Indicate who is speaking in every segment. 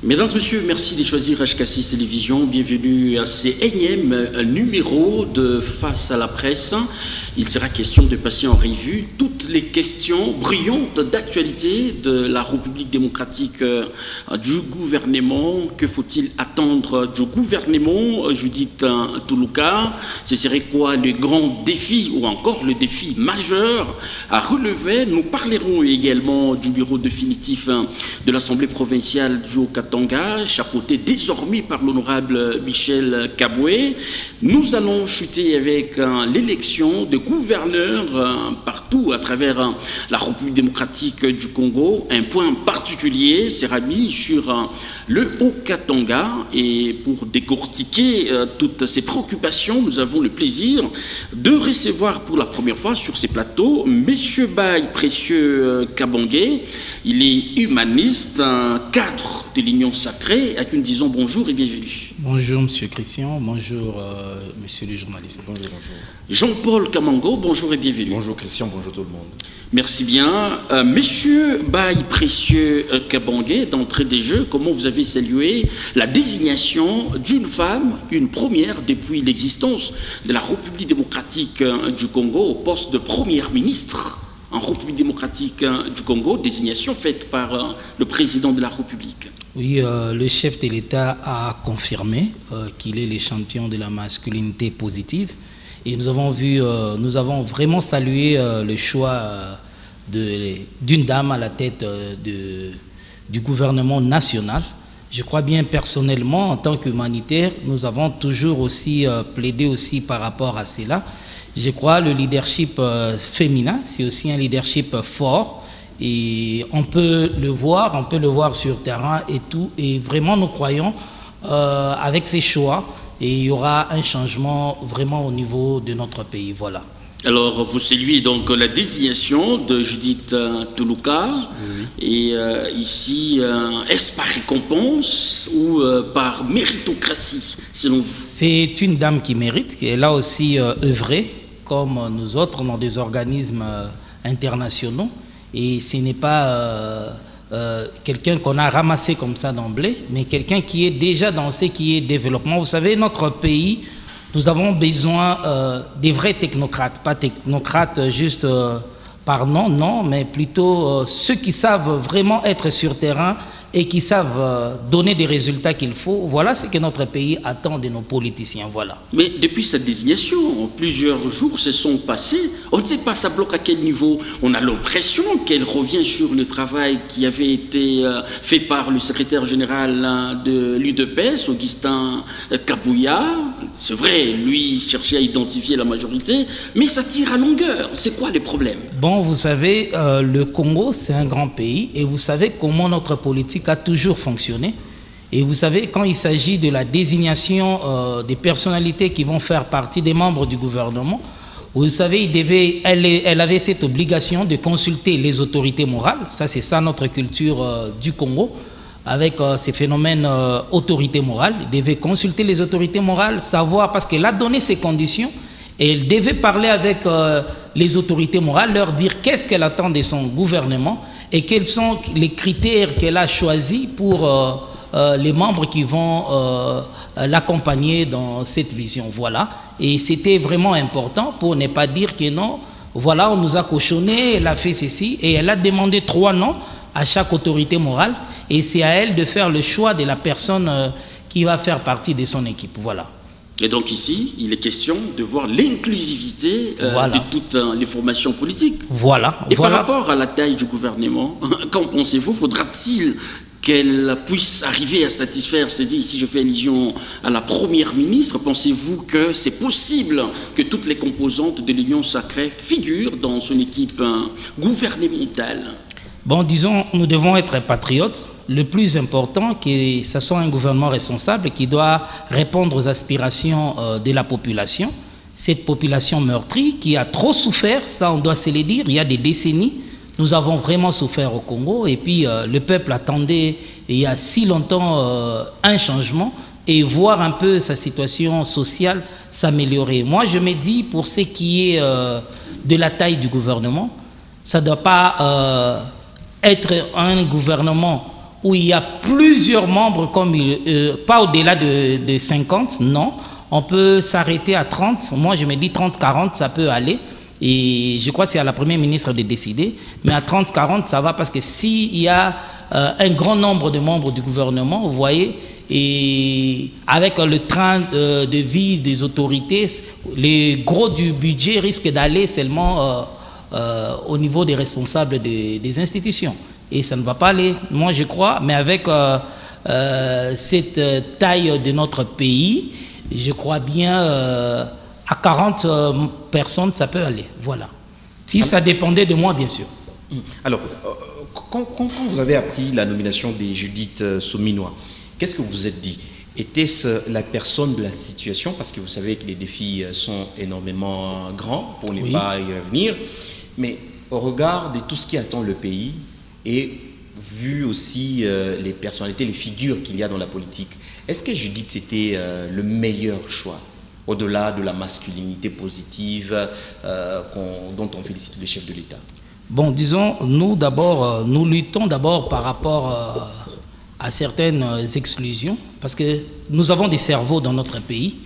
Speaker 1: Mesdames, Messieurs, merci de choisir HK6 Télévision. Bienvenue à ce énième numéro de Face à la presse. Il sera question de passer en revue toutes les questions brillantes d'actualité de la République démocratique du gouvernement. Que faut-il attendre du gouvernement, Judith Toulouka? Ce serait quoi le grand défi ou encore le défi majeur à relever? Nous parlerons également du bureau définitif de l'Assemblée provinciale du Haut-Katanga, chapeauté désormais par l'honorable Michel Kaboué. Nous allons chuter avec l'élection de gouverneurs partout à travers la République démocratique du Congo. Un point particulier sera mis sur le Haut-Katanga, et pour décortiquer toutes ces préoccupations, nous avons le plaisir de recevoir pour la première fois sur ces plateaux M. Baye Précieux Kabangé. Il est humaniste, cadre de l'Union sacrée, à qui nous disons bonjour et bienvenue.
Speaker 2: Bonjour Monsieur Christian, bonjour Monsieur le journaliste.
Speaker 3: Bonjour, bonjour.
Speaker 1: Jean-Paul Kamango, bonjour et bienvenue.
Speaker 3: Bonjour Christian, bonjour tout le monde.
Speaker 1: Merci bien. Monsieur Baye Précieux Kabangé, d'entrée des jeux, comment vous avez salué la désignation d'une femme, une première depuis l'existence de la République démocratique du Congo au poste de première ministre en République démocratique du Congo, désignation faite par le président de la République?
Speaker 2: Oui, le chef de l'État a confirmé qu'il est le champion de la masculinité positive. Et nous avons vraiment salué le choix d'une dame à la tête du gouvernement national. Je crois bien personnellement, en tant qu'humanitaire, nous avons toujours aussi plaidé aussi par rapport à cela. Je crois que le leadership féminin, c'est aussi un leadership fort. Et on peut le voir sur terrain et tout. Et vraiment, nous croyons avec ces choix, et il y aura un changement vraiment au niveau de notre pays. Voilà.
Speaker 1: Alors, vous saluez donc la désignation de Judith Toulouka. Oui. Et ici, est-ce par récompense ou par méritocratie, selon vous?
Speaker 2: C'est une dame qui mérite, qui est là aussi œuvrée, comme nous autres, dans des organismes internationaux. Et ce n'est pas quelqu'un qu'on a ramassé comme ça d'emblée, mais quelqu'un qui est déjà dans ce qui est développement. Vous savez, notre pays, nous avons besoin des vrais technocrates, pas technocrates juste par nom, non, mais plutôt ceux qui savent vraiment être sur terrain et qui savent donner des résultats qu'il faut. Voilà ce que notre pays attend de nos politiciens. Voilà.
Speaker 1: Mais depuis cette désignation, plusieurs jours se sont passés. On ne sait pas ça bloque à quel niveau. On a l'impression qu'elle revient sur le travail qui avait été fait par le secrétaire général de l'UDPS, Augustin Kabouya. C'est vrai, lui cherchait à identifier la majorité, mais ça tire à longueur. C'est quoi les problèmes?
Speaker 2: Bon, vous savez, le Congo, c'est un grand pays, et vous savez comment notre politique a toujours fonctionné. Et vous savez, quand il s'agit de la désignation des personnalités qui vont faire partie des membres du gouvernement, vous savez, elle avait cette obligation de consulter les autorités morales. Ça, c'est ça notre culture du Congo. Avec ces phénomènes autorité morale, elle devait consulter les autorités morales, savoir, parce qu'elle a donné ses conditions, et elle devait parler avec les autorités morales, leur dire qu'est-ce qu'elle attend de son gouvernement et quels sont les critères qu'elle a choisis pour les membres qui vont l'accompagner dans cette vision. Voilà. Et c'était vraiment important pour ne pas dire que non, voilà, on nous a cochonné, elle a fait ceci, et elle a demandé 3 noms à chaque autorité morale, et c'est à elle de faire le choix de la personne qui va faire partie de son équipe. Voilà.
Speaker 1: Et donc ici, il est question de voir l'inclusivité
Speaker 2: voilà.
Speaker 1: de toutes les formations politiques.
Speaker 2: Voilà.
Speaker 1: Et
Speaker 2: voilà.
Speaker 1: par rapport à la taille du gouvernement, qu'en pensez-vous? Faudra-t-il qu'elle puisse arriver à satisfaire, c'est-à-dire ici je fais allusion à la première ministre, pensez-vous que c'est possible que toutes les composantes de l'Union sacrée figurent dans son équipe gouvernementale?
Speaker 2: Bon, disons, nous devons être patriotes. Le plus important, que ce soit un gouvernement responsable qui doit répondre aux aspirations de la population. Cette population meurtrie qui a trop souffert, ça on doit se le dire, il y a des décennies, nous avons vraiment souffert au Congo, et puis le peuple attendait il y a si longtemps un changement et voir un peu sa situation sociale s'améliorer. Moi je me dis, pour ce qui est de la taille du gouvernement, ça ne doit pas être un gouvernement où il y a plusieurs membres, pas au-delà de 50, non. On peut s'arrêter à 30. Moi, je me dis 30-40, ça peut aller. Et je crois que c'est à la Première ministre de décider. Mais à 30-40, ça va parce que s'il y a un grand nombre de membres du gouvernement, vous voyez, et avec le train de vie des autorités, les gros du budget risquent d'aller seulement au niveau des responsables des institutions. Et ça ne va pas aller, moi je crois, mais avec cette taille de notre pays, je crois bien à 40 personnes, ça peut aller. Voilà. Si ça dépendait de moi, bien sûr.
Speaker 3: Alors, quand vous avez appris la nomination de Judith Sominois, qu'est-ce que vous vous êtes dit? Était-ce la personne de la situation? Parce que vous savez que les défis sont énormément grands, pour ne pas y revenir. Mais au regard de tout ce qui attend le pays, et vu aussi les personnalités, les figures qu'il y a dans la politique, est-ce que Judith c'était le meilleur choix, au-delà de la masculinité positive dont on félicite le chef de l'État?
Speaker 2: Bon, disons, nous d'abord, nous luttons d'abord par rapport à certaines exclusions, parce que nous avons des cerveaux dans notre pays.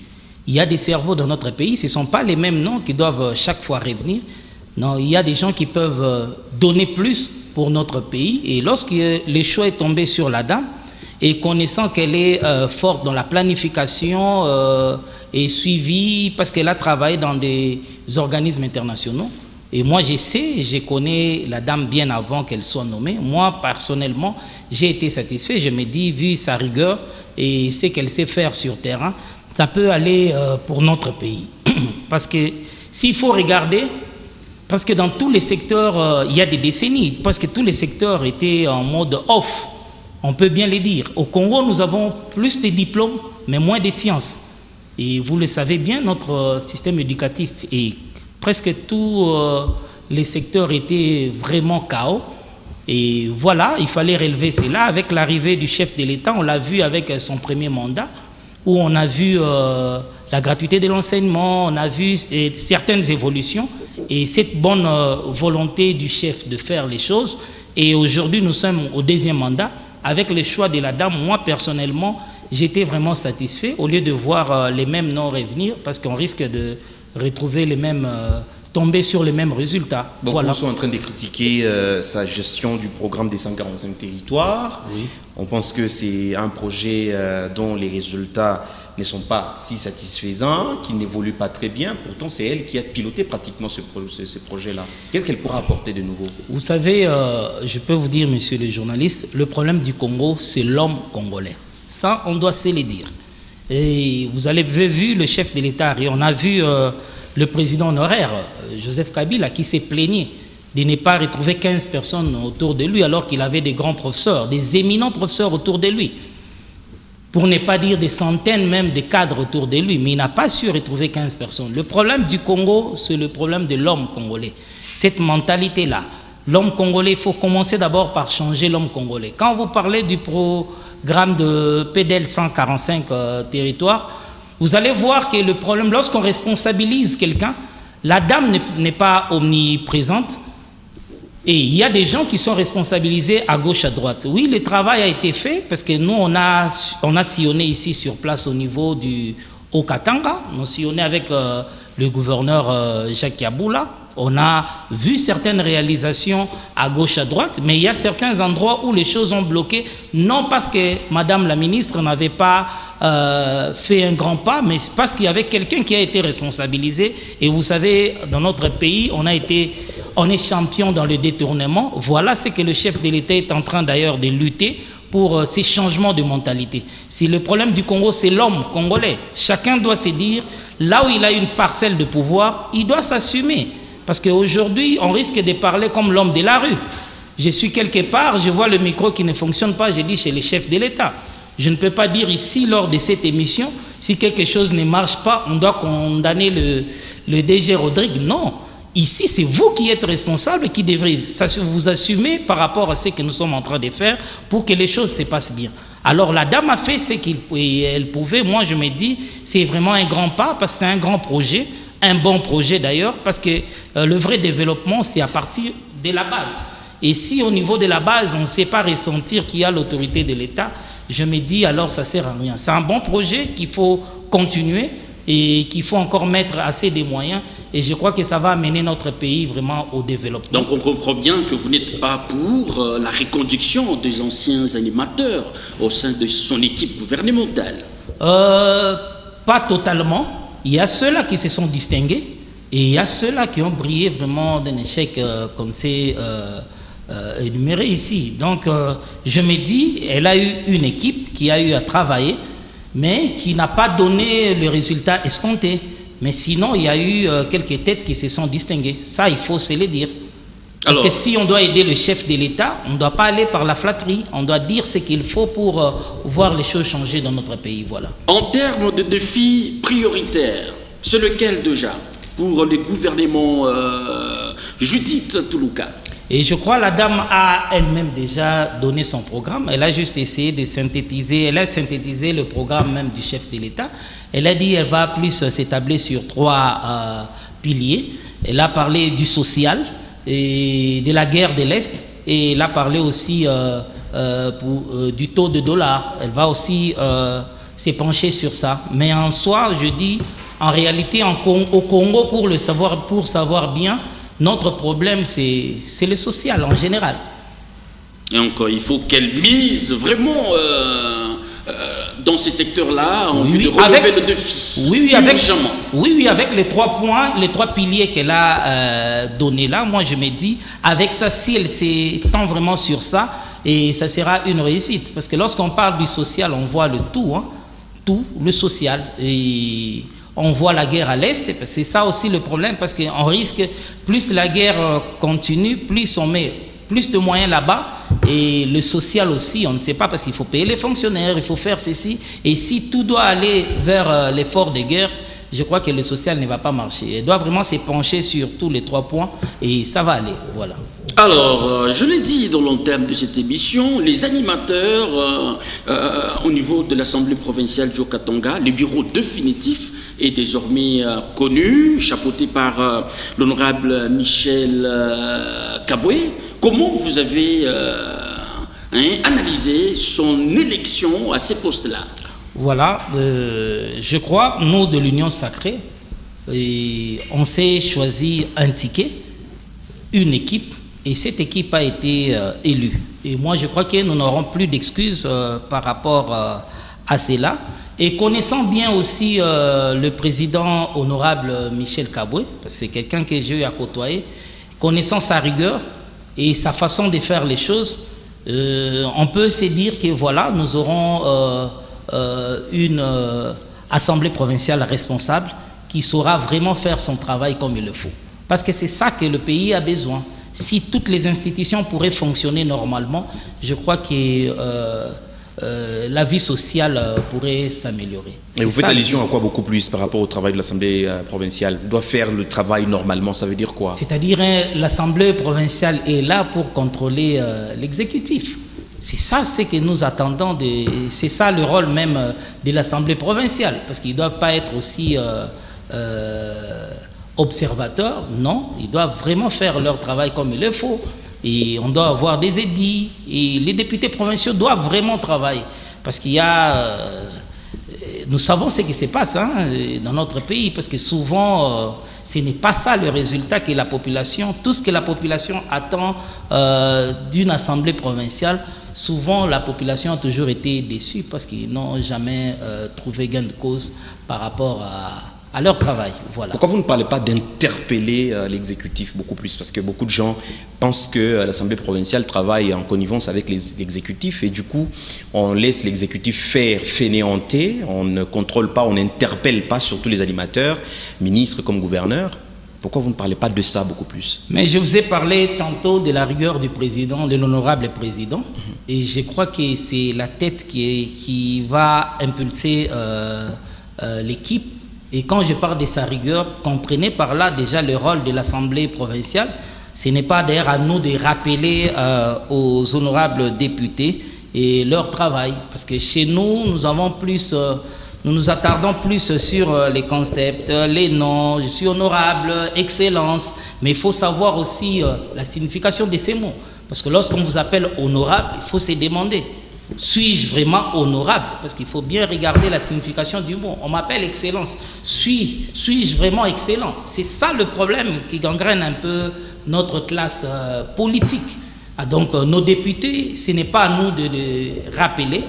Speaker 2: Il y a des cerveaux dans notre pays, ce ne sont pas les mêmes noms qui doivent chaque fois revenir. Non, il y a des gens qui peuvent donner plus pour notre pays. Et lorsque le choix est tombé sur la dame, et connaissant qu'elle est forte dans la planification et suivie, parce qu'elle a travaillé dans des organismes internationaux, et moi je connais la dame bien avant qu'elle soit nommée. Moi personnellement, j'ai été satisfait. Je me dis, vu sa rigueur et ce qu'elle sait faire sur terrain, ça peut aller pour notre pays. Parce que s'il faut regarder, parce que dans tous les secteurs, il y a des décennies, parce que tous les secteurs étaient en mode off, on peut bien le dire. Au Congo, nous avons plus de diplômes, mais moins de sciences. Et vous le savez bien, notre système éducatif et presque tous les secteurs étaient vraiment chaos. Et voilà, il fallait relever cela. Avec l'arrivée du chef de l'État, on l'a vu avec son premier mandat, où on a vu la gratuité de l'enseignement, on a vu certaines évolutions. Et cette bonne volonté du chef de faire les choses. Et aujourd'hui, nous sommes au deuxième mandat. Avec le choix de la dame, moi, personnellement, j'étais vraiment satisfait. Au lieu de voir les mêmes noms revenir, parce qu'on risque de retrouver les mêmes... tomber sur les mêmes résultats.
Speaker 3: Donc,
Speaker 2: voilà.
Speaker 3: Nous sommes en train de critiquer sa gestion du programme des 145 territoires.
Speaker 2: Oui.
Speaker 3: On pense que c'est un projet dont les résultats ne sont pas si satisfaisants, qui n'évoluent pas très bien. Pourtant, c'est elle qui a piloté pratiquement ce projet-là. Qu'est-ce qu'elle pourra apporter de nouveau?
Speaker 2: Vous savez, je peux vous dire, monsieur le journaliste, le problème du Congo, c'est l'homme congolais. Ça, on doit se le dire. Et vous avez vu le chef de l'État, et on a vu le président honoraire, Joseph Kabila, qui s'est plaigné de ne pas retrouver 15 personnes autour de lui, alors qu'il avait des grands professeurs, des éminents professeurs autour de lui. Pour ne pas dire des centaines même de cadres autour de lui, mais il n'a pas su retrouver 15 personnes. Le problème du Congo, c'est le problème de l'homme congolais. Cette mentalité-là, l'homme congolais, il faut commencer d'abord par changer l'homme congolais. Quand vous parlez du programme de PDL 145 territoires, vous allez voir que le problème, lorsqu'on responsabilise quelqu'un, la dame n'est pas omniprésente. Et il y a des gens qui sont responsabilisés à gauche, à droite. Oui, le travail a été fait parce que nous, on a sillonné ici sur place au niveau du Haut-Katanga. On a sillonné avec le gouverneur Jacques Yaboula. On a vu certaines réalisations à gauche, à droite, mais il y a certains endroits où les choses ont bloqué, non parce que Madame la ministre n'avait pas fait un grand pas, mais parce qu'il y avait quelqu'un qui a été responsabilisé. Et vous savez, dans notre pays, on est champion dans le détournement. Voilà ce que le chef de l'État est en train d'ailleurs de lutter pour ces changements de mentalité. Si le problème du Congo, c'est l'homme congolais, chacun doit se dire, là où il a une parcelle de pouvoir, il doit s'assumer. Parce qu'aujourd'hui, on risque de parler comme l'homme de la rue. Je suis quelque part, je vois le micro qui ne fonctionne pas, je dis chez les chefs de l'État. Je ne peux pas dire ici, lors de cette émission, si quelque chose ne marche pas, on doit condamner le DG Rodrigue. Non. Ici, c'est vous qui êtes responsable et qui devrez vous assumer par rapport à ce que nous sommes en train de faire pour que les choses se passent bien. Alors, la dame a fait ce qu'elle pouvait. Moi, je me dis, c'est vraiment un grand pas parce que c'est un grand projet, un bon projet d'ailleurs, parce que le vrai développement, c'est à partir de la base. Et si au niveau de la base, on ne sait pas ressentir qu'il y a l'autorité de l'État, je me dis alors ça ne sert à rien. C'est un bon projet qu'il faut continuer et qu'il faut encore mettre assez de moyens. Et je crois que ça va amener notre pays vraiment au développement.
Speaker 1: Donc on comprend bien que vous n'êtes pas pour la reconduction des anciens animateurs au sein de son équipe gouvernementale.
Speaker 2: Pas totalement. Il y a ceux-là qui se sont distingués et il y a ceux-là qui ont brillé vraiment d'un échec comme c'est énuméré ici. Donc je me dis, elle a eu une équipe qui a eu à travailler, mais qui n'a pas donné le résultat escompté. Mais sinon, il y a eu quelques têtes qui se sont distinguées. Ça, il faut se le dire. Parce que si on doit aider le chef de l'État, on ne doit pas aller par la flatterie. On doit dire ce qu'il faut pour voir les choses changer dans notre pays. Voilà.
Speaker 1: En termes de défis prioritaires, c'est lequel déjà pour les gouvernements Judith Toulouka?
Speaker 2: Et je crois que la dame a elle-même déjà donné son programme. Elle a juste essayé de synthétiser, elle a synthétisé le programme même du chef de l'État. Elle a dit qu'elle va plus s'établir sur 3 piliers. Elle a parlé du social et de la guerre de l'Est. Et elle a parlé aussi du taux de dollar. Elle va aussi se pencher sur ça. Mais en soi, je dis, en réalité, au Congo, pour savoir bien, notre problème, c'est le social en général.
Speaker 1: Et encore, il faut qu'elle mise vraiment dans ces secteurs-là en vue de relever le défi.
Speaker 2: Oui, avec les 3 points, les 3 piliers qu'elle a donnés là, moi je me dis, avec ça, si elle s'étend vraiment sur ça, et ça sera une réussite. Parce que lorsqu'on parle du social, on voit le tout, hein, tout, le social. Et on voit la guerre à l'Est, c'est ça aussi le problème, parce qu'on risque, plus la guerre continue, plus on met plus de moyens là-bas, et le social aussi, on ne sait pas, parce qu'il faut payer les fonctionnaires, il faut faire ceci, et si tout doit aller vers l'effort de guerre, je crois que le social ne va pas marcher. Elle doit vraiment se pencher sur tous les 3 points, et ça va aller, voilà.
Speaker 1: Alors, je l'ai dit dans l'entame de cette émission, les animateurs au niveau de l'Assemblée provinciale du Haut-Katanga, le bureau définitif est désormais connu, chapeauté par l'honorable Michel Kaboué. Comment vous avez analysé son élection à ces postes-là?
Speaker 2: Voilà, je crois, nous de l'Union Sacrée, on s'est choisi un ticket, une équipe, et cette équipe a été élue. Et moi, je crois que nous n'aurons plus d'excuses par rapport à cela. Et connaissant bien aussi le président honorable Michel Kaboué, parce que c'est quelqu'un que j'ai eu à côtoyer, connaissant sa rigueur et sa façon de faire les choses, on peut se dire que voilà, nous aurons une assemblée provinciale responsable qui saura vraiment faire son travail comme il le faut. Parce que c'est ça que le pays a besoin. Si toutes les institutions pourraient fonctionner normalement, je crois que la vie sociale pourrait s'améliorer.
Speaker 3: Et vous faites allusion à quoi beaucoup plus par rapport au travail de l'Assemblée provinciale? Doit faire le travail normalement, ça veut dire quoi? C'est-à-dire
Speaker 2: l'Assemblée provinciale est là pour contrôler l'exécutif. C'est ça ce que nous attendons, c'est ça le rôle même de l'Assemblée provinciale, parce qu'ils ne doivent pas être aussi observateurs, non, ils doivent vraiment faire leur travail comme il le faut. Et on doit avoir des édits, et les députés provinciaux doivent vraiment travailler, parce qu'il y a... nous savons ce qui se passe dans notre pays, parce que souvent, ce n'est pas ça le résultat que la population, tout ce que la population attend d'une assemblée provinciale, souvent la population a toujours été déçue, parce qu'ils n'ont jamais trouvé gain de cause par rapport à leur travail. Voilà.
Speaker 3: Pourquoi vous ne parlez pas d'interpeller l'exécutif beaucoup plus? Parce que beaucoup de gens pensent que l'Assemblée provinciale travaille en connivence avec l'exécutif, et du coup, on laisse l'exécutif faire fainéanter, on ne contrôle pas, on n'interpelle pas surtout les animateurs, ministres comme gouverneurs. Pourquoi vous ne parlez pas de ça beaucoup plus?
Speaker 2: Mais je vous ai parlé tantôt de la rigueur du président, de l'honorable président, et je crois que c'est la tête qui va impulser l'équipe. Et quand je parle de sa rigueur, comprenez par là déjà le rôle de l'Assemblée provinciale. Ce n'est pas d'ailleurs à nous de rappeler aux honorables députés et leur travail. Parce que chez nous, nous nous attardons plus sur les concepts, les noms, je suis honorable, excellence. Mais il faut savoir aussi la signification de ces mots. Parce que lorsqu'on vous appelle honorable, il faut se demander, suis-je vraiment honorable? Parce qu'il faut bien regarder la signification du mot. On m'appelle excellence. Suis-je vraiment excellent? C'est ça le problème qui gangrène un peu notre classe politique. Donc nos députés, ce n'est pas à nous de les rappeler.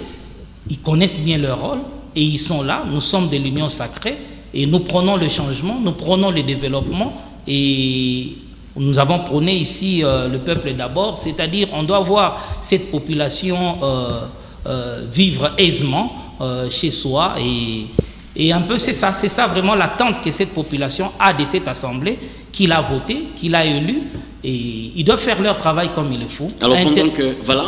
Speaker 2: Ils connaissent bien leur rôle et ils sont là. Nous sommes de l'Union sacrée et nous prenons le changement, nous prenons le développement et nous avons prôné ici le peuple d'abord, c'est-à-dire on doit voir cette population vivre aisément chez soi et un peu c'est ça vraiment l'attente que cette population a de cette assemblée, qu'il a voté, qu'il a élu et ils doivent faire leur travail comme il le faut.
Speaker 1: Alors pendant que, voilà...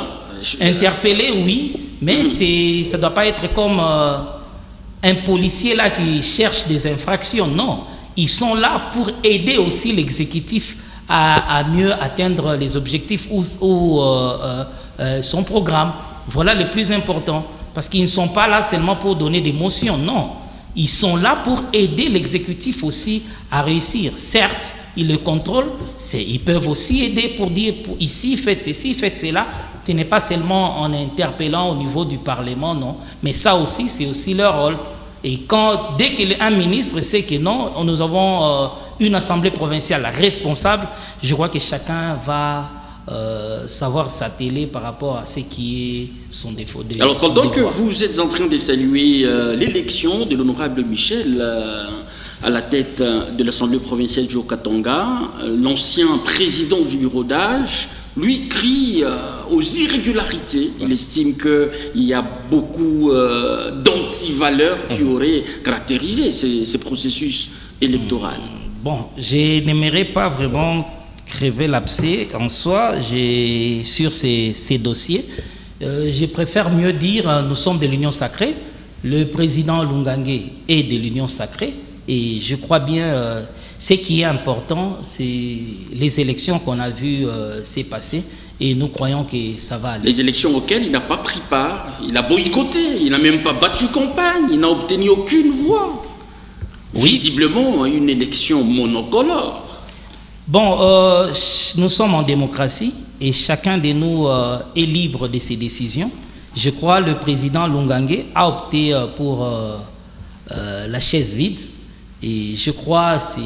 Speaker 2: Interpeller, oui, mais ça ne doit pas être comme un policier là qui cherche des infractions, non. Ils sont là pour aider aussi l'exécutif à mieux atteindre les objectifs ou son programme. Voilà le plus important. Parce qu'ils ne sont pas là seulement pour donner des motions, non. Ils sont là pour aider l'exécutif aussi à réussir. Certes, ils le contrôlent, ils peuvent aussi aider pour dire ici, faites ceci, faites cela. Ce n'est pas seulement en interpellant au niveau du Parlement, non. Mais ça aussi, c'est aussi leur rôle. Et dès qu'un ministre sait que non, nous avons une assemblée provinciale responsable, je crois que chacun va savoir s'atteler par rapport à ce qui est son défaut.
Speaker 1: Alors pendant que vous êtes en train de saluer l'élection de l'honorable Michel à la tête de l'assemblée provinciale du Haut-Katanga, l'ancien président du bureau d'âge, lui crie aux irrégularités. Il estime qu'il y a beaucoup d'antivaleurs qui auraient caractérisé ces processus électoraux.
Speaker 2: Bon, je n'aimerais pas vraiment crever l'abcès en soi sur ces dossiers. Je préfère mieux dire nous sommes de l'Union sacrée. Le président Lungangue est de l'Union sacrée. Et je crois bien... ce qui est important, c'est les élections qu'on a vues s'est passées et nous croyons que ça va aller.
Speaker 1: Les élections auxquelles il n'a pas pris part, il a boycotté, il n'a même pas battu campagne, il n'a obtenu aucune voix. Oui. Visiblement, une élection monocolore.
Speaker 2: Bon, nous sommes en démocratie et chacun de nous est libre de ses décisions. Je crois que le président Lungangue a opté pour la chaise vide. Et je crois que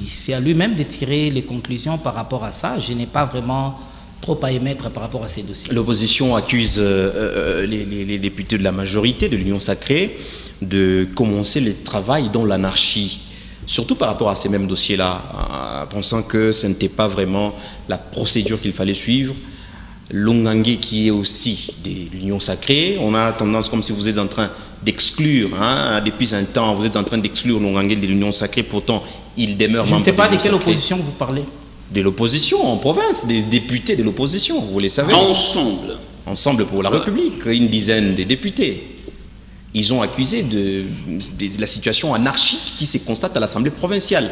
Speaker 2: c'est à lui-même de tirer les conclusions par rapport à ça. Je n'ai pas vraiment trop à émettre par rapport à ces dossiers.
Speaker 3: L'opposition accuse les députés de la majorité de l'Union sacrée de commencer le travail dans l'anarchie, surtout par rapport à ces mêmes dossiers-là, pensant que ce n'était pas vraiment la procédure qu'il fallait suivre. Lungangue, qui est aussi de l'Union sacrée, on a tendance comme si vous êtes en train d'exclure, depuis un temps, vous êtes en train d'exclure Lungangue de l'Union sacrée, pourtant il demeure membre de l'Union sacrée.
Speaker 2: Je ne sais pas de quelle opposition vous parlez.
Speaker 3: De l'opposition en province, des députés de l'opposition, vous les savez.
Speaker 1: Ensemble.
Speaker 3: Ensemble pour la République, une dizaine de députés. Ils ont accusé de la situation anarchique qui se constate à l'Assemblée provinciale.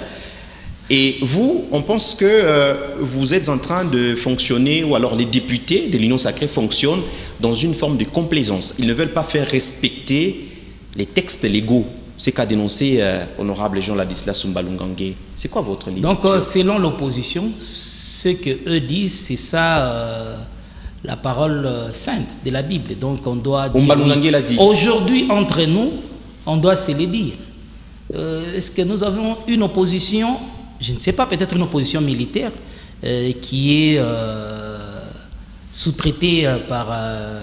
Speaker 3: Et vous, on pense que vous êtes en train de fonctionner, ou alors les députés de l'Union sacrée fonctionnent dans une forme de complaisance. Ils ne veulent pas faire respecter les textes légaux. C'est qu'a dénoncé honorable Jean-Ladislas Sumba Lungangue. C'est quoi votre ligne?
Speaker 2: Donc, selon l'opposition, ce qu'eux disent, c'est ça la parole sainte de la Bible. Donc, on doit dire...
Speaker 3: Lungangue l'a dit.
Speaker 2: Aujourd'hui, entre nous, on doit se le dire. Est-ce que nous avons une opposition, je ne sais pas, peut-être une opposition militaire qui est sous-traitée par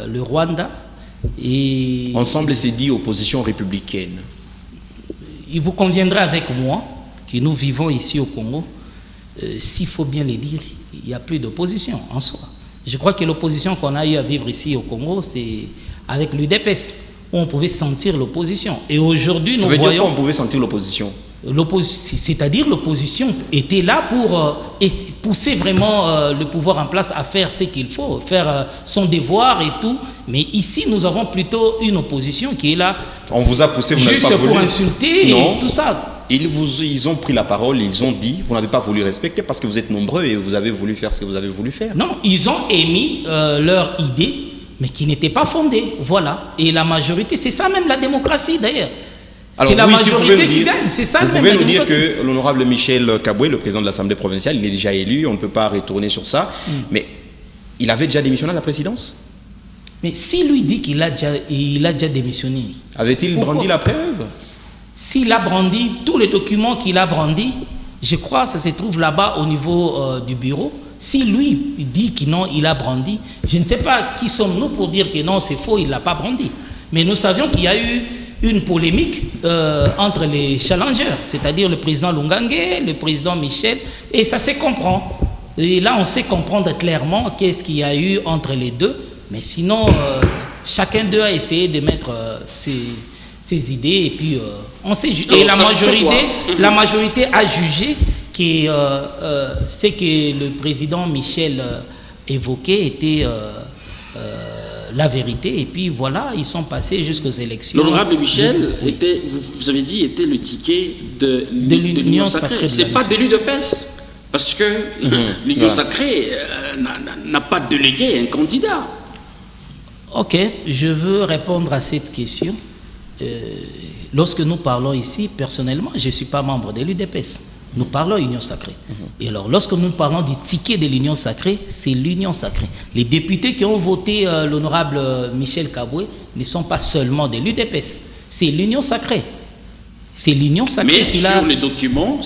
Speaker 2: le Rwanda et...
Speaker 3: Ensemble, c'est dit opposition républicaine.
Speaker 2: Il vous conviendrait avec moi que nous vivons ici au Congo, s'il faut bien le dire, il n'y a plus d'opposition en soi. Je crois que l'opposition qu'on a eu à vivre ici au Congo, c'est avec l'UDPS, où on pouvait sentir l'opposition. Et aujourd'hui, nous voyons... Ça veut dire
Speaker 3: qu'on pouvait sentir l'opposition?
Speaker 2: C'est-à-dire l'opposition était là pour pousser vraiment le pouvoir en place à faire ce qu'il faut, faire son devoir et tout. Mais ici, nous avons plutôt une opposition qui est là.
Speaker 3: On vous a poussé, vous n'avez pas voulu.
Speaker 2: Juste pour insulter et tout ça.
Speaker 3: Ils ont pris la parole, ils ont dit, vous n'avez pas voulu respecter parce que vous êtes nombreux et vous avez voulu faire ce que vous avez voulu faire.
Speaker 2: Non, ils ont émis leur idée, mais qui n'était pas fondée. Voilà. Et la majorité, c'est ça même la démocratie d'ailleurs. C'est la majorité qui gagne, c'est ça.
Speaker 3: Vous pouvez nous dire que l'honorable Michel Kaboué, le président de l'Assemblée provinciale, il est déjà élu, on ne peut pas retourner sur ça, mais il avait déjà démissionné à la présidence?
Speaker 2: Mais s'il lui dit qu'il a déjà démissionné...
Speaker 3: Avait-il brandi la preuve?
Speaker 2: S'il a brandi, tous les documents qu'il a brandis, je crois que ça se trouve là-bas au niveau du bureau. Si lui dit que non, il a brandi, je ne sais pas qui sommes-nous pour dire que non, c'est faux, il ne l'a pas brandi. Mais nous savions qu'il y a eu une polémique entre les challengers, c'est-à-dire le président Lungange, le président Michel, et ça se comprend. Et là, on sait comprendre clairement qu'est-ce qu'il y a eu entre les deux. Mais sinon, chacun d'eux a essayé de mettre ses idées et puis on sait. Et la majorité a jugé que ce que le président Michel évoquait était la vérité. Et puis voilà, ils sont passés jusqu'aux élections.
Speaker 1: L'honorable Michel était, vous avez dit, était le ticket de l'Union sacrée. Ce n'est pas de l'UDPS. Parce que l'Union sacrée n'a pas délégué un candidat.
Speaker 2: Ok, je veux répondre à cette question. Lorsque nous parlons ici, personnellement, je ne suis pas membre de l'UDPS. Nous parlons Union sacrée. Et alors, lorsque nous parlons du ticket de l'Union sacrée, c'est l'Union sacrée. Les députés qui ont voté l'honorable Michel Kaboué ne sont pas seulement de l'UDPS. C'est l'Union sacrée. C'est l'Union sacrée qui a...
Speaker 1: Mais sur les documents,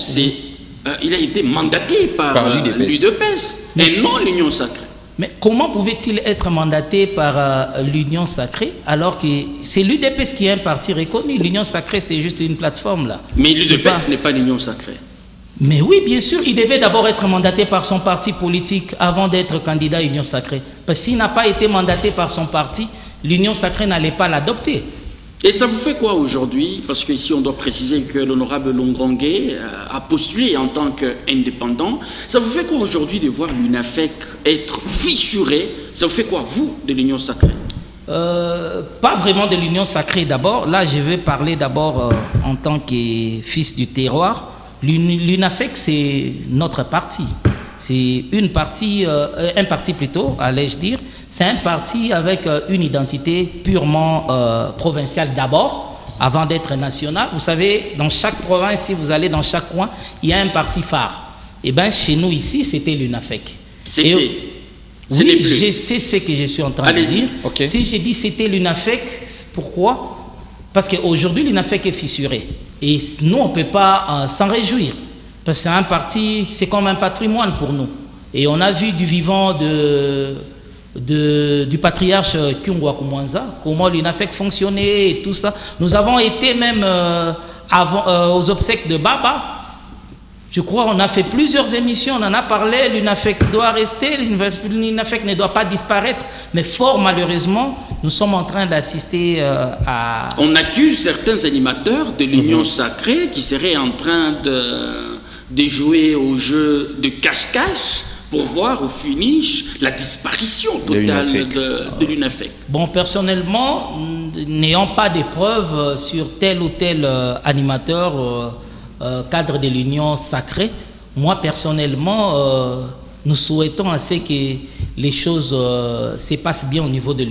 Speaker 1: il a été mandaté par l'UDPS et non l'Union sacrée.
Speaker 2: Mais comment pouvait-il être mandaté par l'Union sacrée alors que c'est l'UDPS qui est un parti reconnu? L'Union sacrée, c'est juste une plateforme là.
Speaker 1: Mais l'UDPS n'est pas l'Union sacrée.
Speaker 2: Mais oui, bien sûr, il devait d'abord être mandaté par son parti politique avant d'être candidat à l'Union sacrée. Parce qu'il n'a pas été mandaté par son parti, l'Union sacrée n'allait pas l'adopter.
Speaker 1: Et ça vous fait quoi aujourd'hui? Parce qu'ici, on doit préciser que l'honorable Lungange a postulé en tant qu'indépendant. Ça vous fait quoi aujourd'hui de voir l'UNAFEC être fissurée? Ça vous fait quoi, vous, de l'Union sacrée?
Speaker 2: Pas vraiment de l'Union sacrée d'abord. Là, je vais parler d'abord en tant que fils du terroir. L'UNAFEC, c'est notre parti. C'est un parti plutôt, allais-je dire. C'est un parti avec une identité purement provinciale d'abord, avant d'être national. Vous savez, dans chaque province, si vous allez dans chaque coin, il y a un parti phare. Et bien, chez nous ici, c'était l'UNAFEC.
Speaker 1: C'était.
Speaker 2: Oui, je sais ce que je suis en train de dire.
Speaker 3: Okay.
Speaker 2: Si j'ai dit c'était l'UNAFEC, pourquoi? Parce qu'aujourd'hui, l'UNAFEC est fissuré. Et nous, on ne peut pas s'en réjouir. Parce que c'est un parti, c'est comme un patrimoine pour nous. Et on a vu du vivant du patriarche Kyungwa Kumwanza, comment l'UNAFEC fonctionnait et tout ça. Nous avons été même aux obsèques de Baba. Je crois qu'on a fait plusieurs émissions, on en a parlé, l'UNAFEC doit rester, l'UNAFEC ne doit pas disparaître. Mais fort malheureusement, nous sommes en train d'assister à...
Speaker 1: On accuse certains animateurs de l'Union sacrée qui seraient en train de jouer au jeu de cache-cache pour voir au finish la disparition totale de l'UNAFEC. Bon,
Speaker 2: personnellement, n'ayant pas de preuves sur tel ou tel animateur cadre de l'Union sacrée, moi personnellement, nous souhaitons assez que les choses se passent bien au niveau de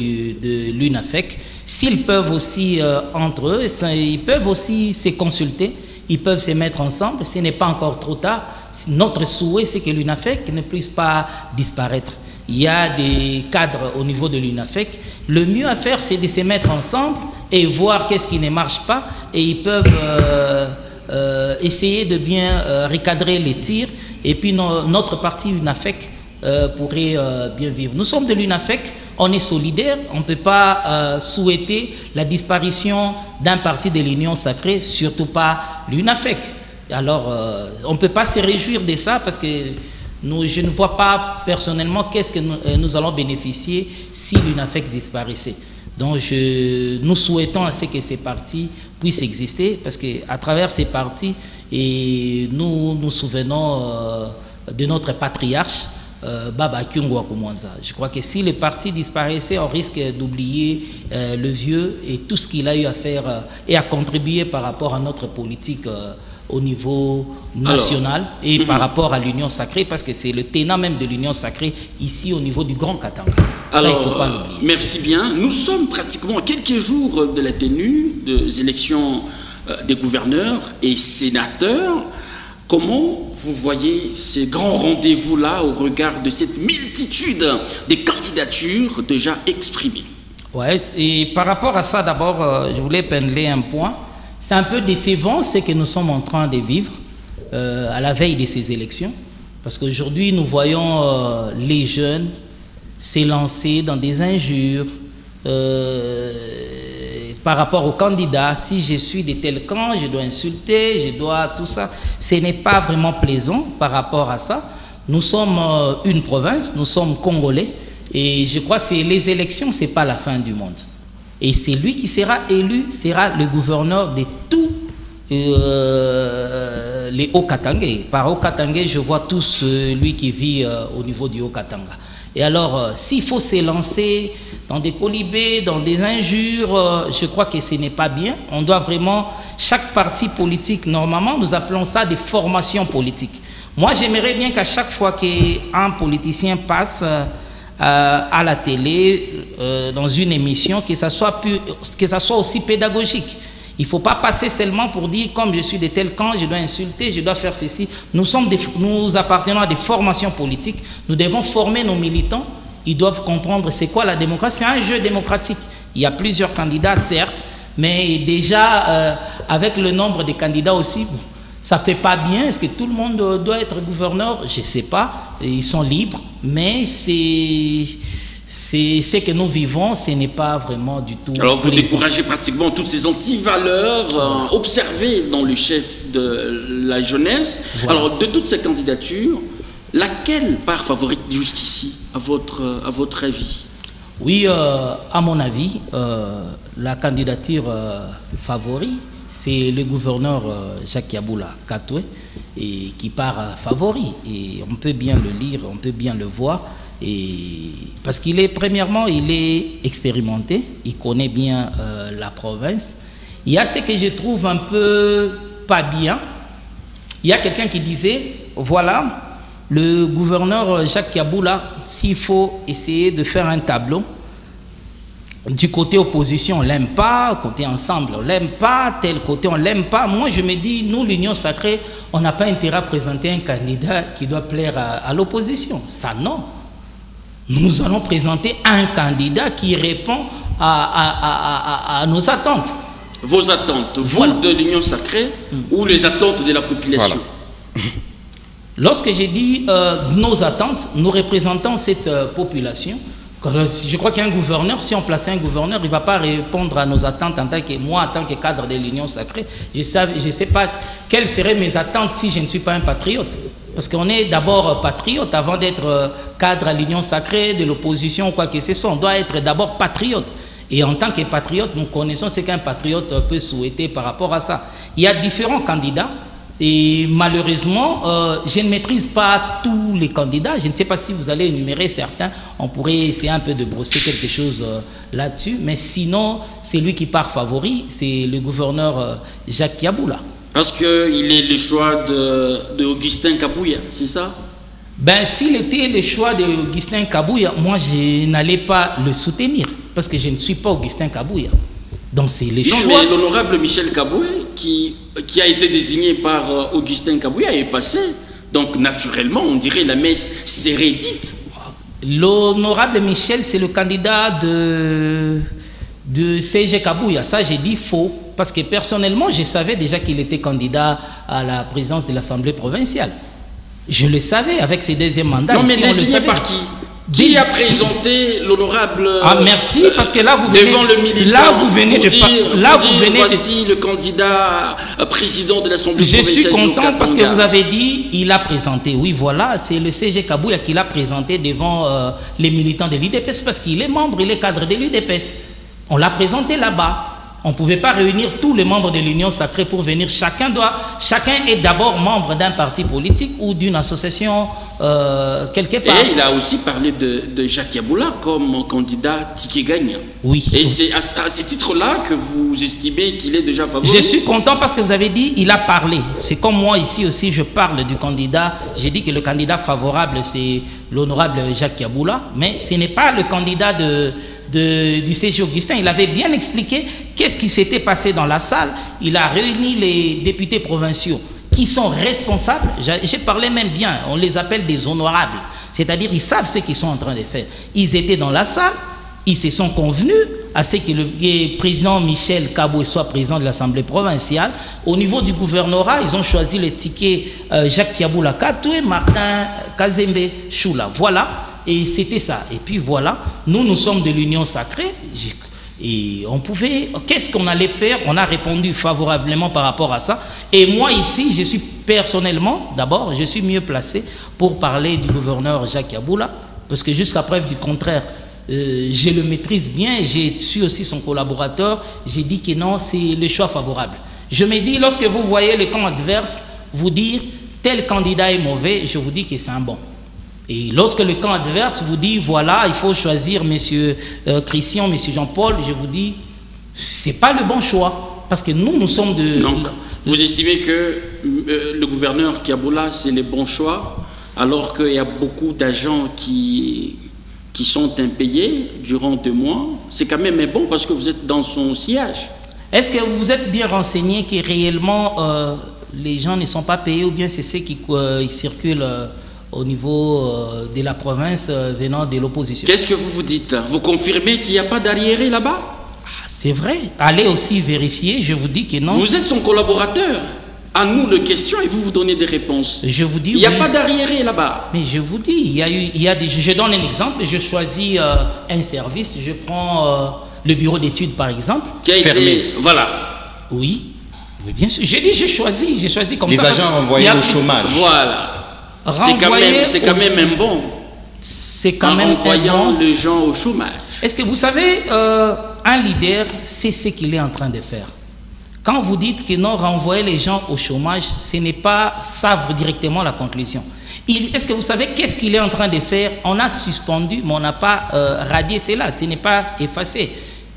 Speaker 2: l'UNAFEC. S'ils peuvent aussi, entre eux, ils peuvent aussi se consulter, ils peuvent se mettre ensemble, ce n'est pas encore trop tard. Notre souhait, c'est que l'UNAFEC ne puisse pas disparaître. Il y a des cadres au niveau de l'UNAFEC. Le mieux à faire, c'est de se mettre ensemble et voir qu'est-ce qui ne marche pas. Et ils peuvent essayer de bien recadrer les tirs. Et puis notre parti UNAFEC pourrait bien vivre. Nous sommes de l'UNAFEC, on est solidaires, on ne peut pas souhaiter la disparition d'un parti de l'Union sacrée, surtout pas l'UNAFEC. Alors, on ne peut pas se réjouir de ça parce que je ne vois pas personnellement qu'est-ce que nous allons bénéficier si l'UNAFEC disparaissait. Donc, nous souhaitons à ce que ces partis puissent exister parce qu'à travers ces partis, et nous nous souvenons de notre patriarche, Baba Kyungwa Kumwanza. Je crois que si le parti disparaissait, on risque d'oublier le vieux et tout ce qu'il a eu à faire et à contribuer par rapport à notre politique au niveau national et par rapport à l'Union sacrée, parce que c'est le tenant même de l'Union sacrée ici au niveau du Grand Katanga. Ça, il ne faut pas l'oublier.
Speaker 1: Merci bien. Nous sommes pratiquement à quelques jours de la tenue des élections des gouverneurs et sénateurs. Comment vous voyez ces grands rendez-vous-là au regard de cette multitude des candidatures déjà exprimées?
Speaker 2: Ouais, et par rapport à ça, d'abord, je voulais pendeler un point. C'est un peu décevant ce que nous sommes en train de vivre à la veille de ces élections. Parce qu'aujourd'hui, nous voyons les jeunes s'élancer dans des injures par rapport aux candidats. Si je suis de tel camp, je dois insulter, je dois tout ça. Ce n'est pas vraiment plaisant par rapport à ça. Nous sommes une province, nous sommes Congolais. Et je crois que les élections, ce n'est pas la fin du monde. Et c'est lui qui sera élu, sera le gouverneur de tous les Haut-Katanga. Par Haut-Katanga, je vois tous lui qui vit au niveau du Haut-Katanga. Et alors, s'il faut s'élancer dans des colibés, dans des injures, je crois que ce n'est pas bien. On doit vraiment, chaque parti politique, normalement, nous appelons ça des formations politiques. Moi, j'aimerais bien qu'à chaque fois qu'un politicien passe à la télé, dans une émission, que ça soit aussi pédagogique. Il ne faut pas passer seulement pour dire, comme je suis de tel camp, je dois insulter, je dois faire ceci. Nous appartenons à des formations politiques. Nous devons former nos militants. Ils doivent comprendre c'est quoi la démocratie. C'est un jeu démocratique. Il y a plusieurs candidats, certes, mais déjà, avec le nombre de candidats aussi, ça ne fait pas bien. Est-ce que tout le monde doit être gouverneur? Je ne sais pas. Ils sont libres, mais c'est ce que nous vivons, ce n'est pas vraiment du tout...
Speaker 1: Alors vous découragez pratiquement toutes ces antivaleurs observées dans le chef de la jeunesse. Voilà. Alors de toutes ces candidatures, laquelle part favorite jusqu'ici, à votre avis?
Speaker 2: Oui, à mon avis, la candidature favorite, c'est le gouverneur Jacques Yabula Katoué, et qui part favori. Et on peut bien le lire, on peut bien le voir. Parce qu'il est, premièrement, il est expérimenté, il connaît bien la province. Il y a ce que je trouve un peu pas bien. Il y a quelqu'un qui disait, voilà, le gouverneur Jacques Yabula, s'il faut essayer de faire un tableau, du côté opposition, on ne l'aime pas, côté ensemble, on ne l'aime pas, tel côté, on ne l'aime pas. Moi, je me dis, nous, l'Union sacrée, on n'a pas intérêt à présenter un candidat qui doit plaire à l'opposition. Ça, non. Nous allons présenter un candidat qui répond à nos attentes.
Speaker 1: Vos attentes, vous, voilà, de l'Union sacrée, ou les attentes de la population?
Speaker 2: Voilà. Lorsque j'ai dit nos attentes, nous représentons cette population. Je crois qu'un gouverneur, si on plaçait un gouverneur, il ne va pas répondre à nos attentes en tant que moi, en tant que cadre de l'Union sacrée. Je ne sais pas quelles seraient mes attentes si je ne suis pas un patriote. Parce qu'on est d'abord patriote avant d'être cadre à l'Union sacrée, de l'opposition ou quoi que ce soit. On doit être d'abord patriote. Et en tant que patriote, nous connaissons ce qu'un patriote peut souhaiter par rapport à ça. Il y a différents candidats. Et malheureusement, je ne maîtrise pas tous les candidats. Je ne sais pas si vous allez énumérer certains. On pourrait essayer un peu de brosser quelque chose là-dessus. Mais sinon, c'est lui qui part favori. C'est le gouverneur Jacques Yabula.
Speaker 1: Parce qu'il est le choix de Augustin Kabouya, c'est ça?
Speaker 2: Ben, s'il était le choix d'Augustin Kabouya, moi, je n'allais pas le soutenir. Parce que je ne suis pas Augustin Kabouya. Donc c'est les choix.
Speaker 1: Non, mais l'honorable Michel Kabouya, qui a été désigné par Augustin Kabouya, est passé. Donc naturellement, on dirait la messe serait dite.
Speaker 2: L'honorable Michel, c'est le candidat de CG Kabouya. Ça, j'ai dit faux. Parce que personnellement, je savais déjà qu'il était candidat à la présidence de l'Assemblée provinciale. Je le savais avec ses deuxièmes mandats.
Speaker 1: Non, mais désigné par qui? Qui a présenté l'honorable...
Speaker 2: Ah, merci, parce que là, vous venez...
Speaker 1: Devant le militant,
Speaker 2: là, vous venez de...
Speaker 1: voici le candidat président de l'Assemblée provinciale.
Speaker 2: Je suis content parce que vous avez dit, il a présenté. Oui, voilà, c'est le CG Kabouya qui l'a présenté devant les militants de l'UDPS parce qu'il est membre, il est cadre de l'UDPS. On l'a présenté là-bas. On ne pouvait pas réunir tous les membres de l'Union sacrée pour venir. Chacun est d'abord membre d'un parti politique ou d'une association quelque part.
Speaker 1: Et il a aussi parlé de Jacques Yabula comme candidat ticket gagnant.
Speaker 2: Oui.
Speaker 1: Et c'est à ce titre-là que vous estimez qu'il est déjà favori?
Speaker 2: Je suis content parce que vous avez dit il a parlé. C'est comme moi ici aussi, je parle du candidat. J'ai dit que le candidat favorable, c'est l'honorable Jacques Yabula. Mais ce n'est pas le candidat du CG Augustin. Il avait bien expliqué qu'est-ce qui s'était passé dans la salle. Il a réuni les députés provinciaux qui sont responsables, j'ai parlé même bien, on les appelle des honorables. C'est-à-dire, ils savent ce qu'ils sont en train de faire. Ils étaient dans la salle, ils se sont convenus à ce que le président Michel Kaboué soit président de l'Assemblée provinciale. Au niveau du gouvernorat, ils ont choisi le ticket Jacques Kiaboula Katou et Martin Kazembe Choula. Voilà, et c'était ça. Et puis voilà, nous sommes de l'Union sacrée. Et on pouvait, qu'est-ce qu'on allait faire? On a répondu favorablement par rapport à ça. Et moi ici, je suis personnellement, d'abord, je suis mieux placé pour parler du gouverneur Jacques Kiaboula, parce que jusqu'à preuve du contraire, je le maîtrise bien, je suis aussi son collaborateur. J'ai dit que non, c'est le choix favorable. Je me dis, lorsque vous voyez le camp adverse vous dire tel candidat est mauvais, je vous dis que c'est un bon. Et lorsque le camp adverse vous dit, voilà, il faut choisir M. Christian, M. Jean-Paul, je vous dis, ce n'est pas le bon choix. Parce que nous sommes de...
Speaker 1: Donc, vous estimez que le gouverneur Kiaboula, c'est le bon choix, alors qu'il y a beaucoup d'agents qui sont impayés durant 2 mois. C'est quand même bon parce que vous êtes dans son siège.
Speaker 2: Est-ce que vous êtes bien renseigné que réellement les gens ne sont pas payés, ou bien c'est ceux qui circulent au niveau de la province venant de l'opposition?
Speaker 1: Qu'est-ce que vous vous dites? Vous confirmez qu'il n'y a pas d'arriéré là-bas?
Speaker 2: C'est vrai. Allez aussi vérifier, je vous dis que non.
Speaker 1: Vous êtes son collaborateur. À nous les questions et vous donnez des réponses.
Speaker 2: Je vous dis,
Speaker 1: il n'y a pas d'arriéré là-bas.
Speaker 2: Mais je vous dis, il y a des... Je donne un exemple, je choisis un service, je prends le bureau d'études par exemple.
Speaker 1: Qui a
Speaker 3: fermé.
Speaker 1: Été, voilà.
Speaker 2: Oui, bien sûr. J'ai dit, j'ai choisi comme
Speaker 3: les
Speaker 2: ça.
Speaker 3: Les agents renvoyés au chômage.
Speaker 1: Voilà. C'est quand même un bon.
Speaker 2: C'est quand même
Speaker 1: envoyant les gens au chômage.
Speaker 2: Est-ce que vous savez, un leader, c'est ce qu'il est en train de faire. Quand vous dites que non, renvoyer les gens au chômage, ce n'est pas ça directement la conclusion. Est-ce que vous savez qu'est-ce qu'il est en train de faire? On a suspendu, mais on n'a pas radié cela, ce n'est pas effacé.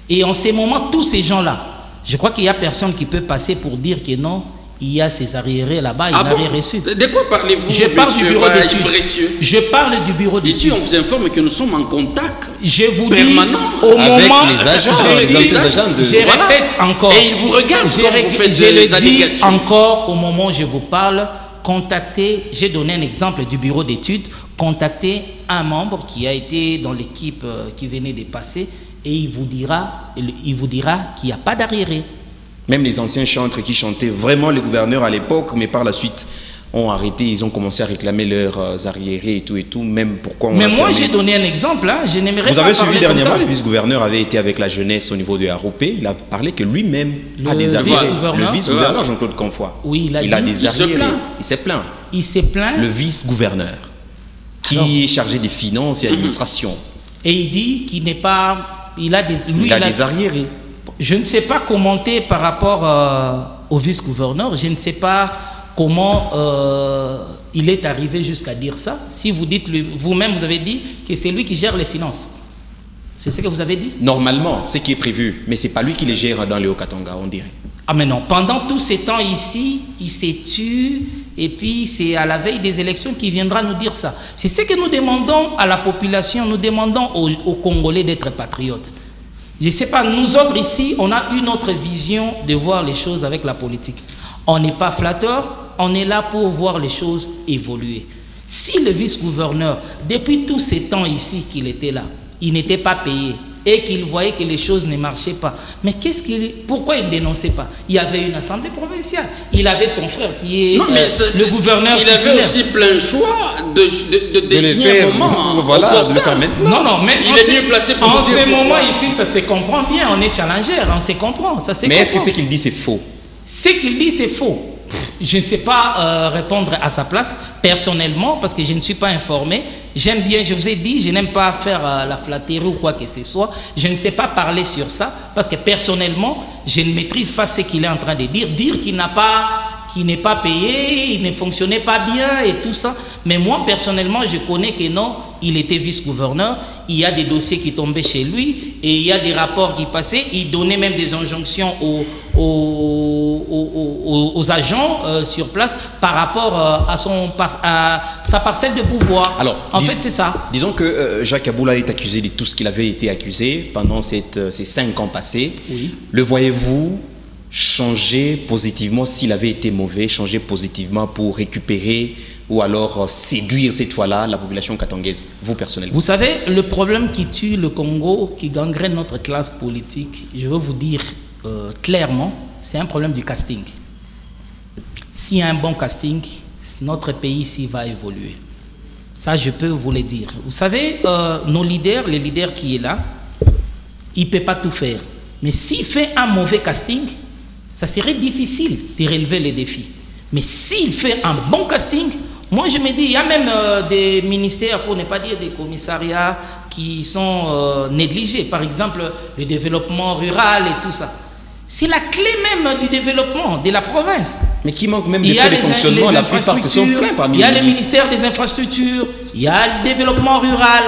Speaker 2: Et en ces moments, tous ces gens-là, je crois qu'il n'y a personne qui peut passer pour dire que non, il y a ces arriérés là-bas, il n'a rien reçu.
Speaker 1: De quoi parlez-vous,
Speaker 2: je parle du bureau d'études. Je parle du bureau d'études.
Speaker 1: Ici, on vous informe que nous sommes en contact
Speaker 2: permanent
Speaker 3: au avec moment, les agents,
Speaker 2: je répète encore.
Speaker 1: Et ils vous regardent quand vous faites les allégations.
Speaker 2: Encore au moment où je vous parle, contactez, j'ai donné un exemple du bureau d'études, contactez un membre qui a été dans l'équipe qui venait de passer et il vous dira qu'il n'y a pas d'arriéré.
Speaker 3: Même les anciens chantres qui chantaient vraiment les gouverneurs à l'époque, mais par la suite ont arrêté, ils ont commencé à réclamer leurs arriérés et tout, même pourquoi on
Speaker 2: mais moi j'ai donné un exemple, hein, je n'aimerais pas.
Speaker 3: Vous avez suivi dernièrement, le vice-gouverneur avait été avec la jeunesse au niveau de ROP, il a parlé que lui-même a des arriérés. Le vice-gouverneur Jean-Claude Confoy,
Speaker 2: oui,
Speaker 3: il a des arriérés. Il s'est plaint.
Speaker 2: Il s'est plaint.
Speaker 3: Le vice-gouverneur, qui est chargé des finances et de l'administration.
Speaker 2: Et il dit qu'il n'est pas... Il a
Speaker 3: des arriérés.
Speaker 2: Je ne sais pas commenter par rapport au vice-gouverneur. Je ne sais pas comment il est arrivé jusqu'à dire ça. Si vous dites, vous-même, vous avez dit que c'est lui qui gère les finances. C'est ce que vous avez dit?
Speaker 3: Normalement, ce qui est prévu. Mais ce n'est pas lui qui les gère dans les Haut-Katanga, on dirait.
Speaker 2: Ah mais non. Pendant tous ces temps ici, il s'est tué. Et puis, c'est à la veille des élections qu'il viendra nous dire ça. C'est ce que nous demandons à la population. Nous demandons aux Congolais d'être patriotes. Je ne sais pas, nous autres ici, on a une autre vision de voir les choses avec la politique. On n'est pas flatteur, on est là pour voir les choses évoluer. Si le vice-gouverneur, depuis tous ces temps ici qu'il était là, il n'était pas payé et qu'il voyait que les choses ne marchaient pas, mais pourquoi il ne dénonçait pas? Il y avait une assemblée provinciale, il avait son frère qui est le gouverneur.
Speaker 1: Il avait aussi plein choix de désigner un moment.
Speaker 3: Voilà, de le faire maintenant.
Speaker 2: Non, mais
Speaker 1: il est mieux placé pour
Speaker 2: en ce moment ici, ça se comprend bien, on est challenger, on se comprend. Ça se
Speaker 3: mais est-ce que ce qu'il dit c'est faux?
Speaker 2: Ce qu'il dit c'est faux. Je ne sais pas répondre à sa place personnellement parce que je ne suis pas informé. J'aime bien, je vous ai dit, je n'aime pas faire la flatterie ou quoi que ce soit. Je ne sais pas parler sur ça parce que personnellement, je ne maîtrise pas ce qu'il est en train de dire. Dire qu'il n'est pas payé, il ne fonctionnait pas bien et tout ça. Mais moi, personnellement, je connais que non, il était vice-gouverneur. Il y a des dossiers qui tombaient chez lui et il y a des rapports qui passaient. Il donnait même des injonctions aux agents sur place par rapport à sa parcelle de pouvoir.
Speaker 3: Alors,
Speaker 2: en fait, c'est ça.
Speaker 3: Disons que Jacques Kiaboula est accusé de tout ce qu'il avait été accusé pendant ces 5 ans passés.
Speaker 2: Oui.
Speaker 3: Le voyez-vous changer positivement s'il avait été mauvais, changer positivement pour récupérer ou alors séduire cette fois-là la population katangaise, vous personnellement?
Speaker 2: Vous savez, le problème qui tue le Congo, qui gangrène notre classe politique, je veux vous dire clairement, c'est un problème du casting. S'il y a un bon casting, notre pays ici va évoluer. Ça, je peux vous le dire. Vous savez, nos leaders, les leaders qui est là, il ne peut pas tout faire. Mais s'il fait un mauvais casting, ça serait difficile de relever les défis. Mais s'il fait un bon casting, moi je me dis, il y a même des ministères, pour ne pas dire des commissariats, qui sont négligés. Par exemple, le développement rural et tout ça. C'est la clé même du développement de la province.
Speaker 3: Mais qui manque même des faits de fonctionnement, la plupart se sont plaints parmi les ministres. Il y a le ministère
Speaker 2: des infrastructures, il y a le développement rural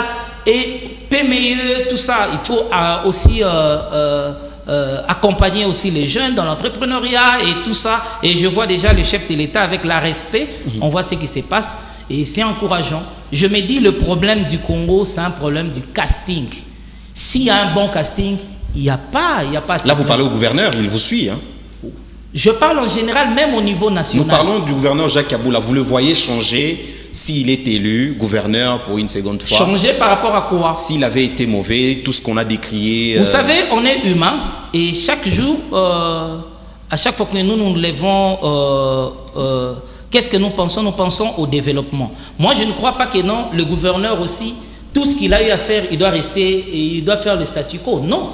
Speaker 2: et PME, tout ça. Il faut aussi accompagner aussi les jeunes dans l'entrepreneuriat et tout ça. Et je vois déjà le chef de l'État avec la respect, on voit ce qui se passe et c'est encourageant. Je me dis, le problème du Congo, c'est un problème du casting. S'il y a un bon casting, il n'y a pas...
Speaker 3: Là, vous parlez au gouverneur, il vous suit. Hein?
Speaker 2: Je parle en général, même au niveau national.
Speaker 3: Nous parlons du gouverneur Jacques Kaboula. Vous le voyez changer s'il est élu gouverneur pour une seconde fois?
Speaker 2: Changer par rapport à quoi?
Speaker 3: S'il avait été mauvais, tout ce qu'on a décrié...
Speaker 2: Vous savez, on est humain et chaque jour, à chaque fois que nous levons... qu'est-ce que nous pensons? Nous pensons au développement. Moi, je ne crois pas que non, le gouverneur aussi, tout ce qu'il a eu à faire, il doit rester et il doit faire le statu quo. Non.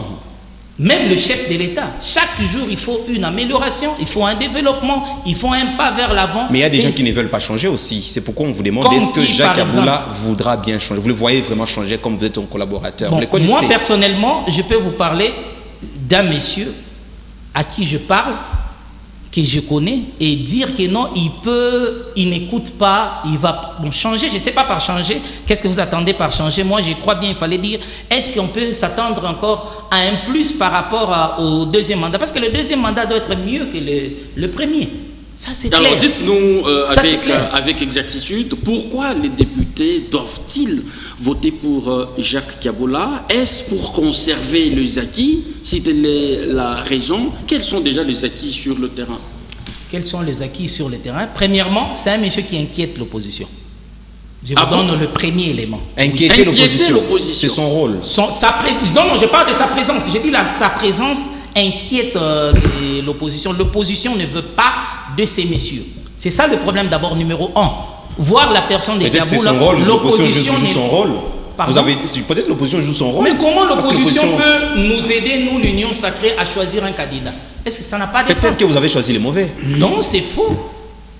Speaker 2: Même le chef de l'État, chaque jour, il faut une amélioration, il faut un développement, il faut un pas vers l'avant.
Speaker 3: Mais il y a des gens qui ne veulent pas changer aussi. C'est pourquoi on vous demande, est-ce que Jacques Kaboula voudra bien changer? Vous le voyez vraiment changer comme vous êtes un collaborateur?
Speaker 2: Bon,
Speaker 3: vous le connaissez?
Speaker 2: Moi, personnellement, je peux vous parler d'un monsieur à qui je parle, que je connais, et dire que non, il n'écoute pas, il va changer. Je ne sais pas par changer. Qu'est-ce que vous attendez par changer? Moi, je crois bien, il fallait dire, est-ce qu'on peut s'attendre encore à un plus par rapport au deuxième mandat? Parce que le deuxième mandat doit être mieux que le premier. Ça, c'est clair.
Speaker 1: Alors, dites-nous avec exactitude, pourquoi les députés doivent-ils voter pour Jacques Kaboula? Est-ce pour conserver les acquis? Si telle est la raison, quels sont déjà les acquis sur le terrain?
Speaker 2: Quels sont les acquis sur le terrain? Premièrement, c'est un monsieur qui inquiète l'opposition. Je vous donne le premier élément.
Speaker 3: Inquiéter l'opposition, c'est son rôle.
Speaker 2: Non, je parle de sa présence. Je dis sa présence inquiète l'opposition. L'opposition ne veut pas de ces messieurs. C'est ça le problème d'abord numéro 1. Voir la personne de Kaboula,
Speaker 3: l'opposition joue son rôle. Peut-être l'opposition joue son rôle.
Speaker 2: Mais comment l'opposition peut nous aider, nous, l'Union sacrée, à choisir un candidat? Est-ce que ça n'a pas de sens?
Speaker 3: Peut-être que vous avez choisi les mauvais.
Speaker 2: Non, c'est faux.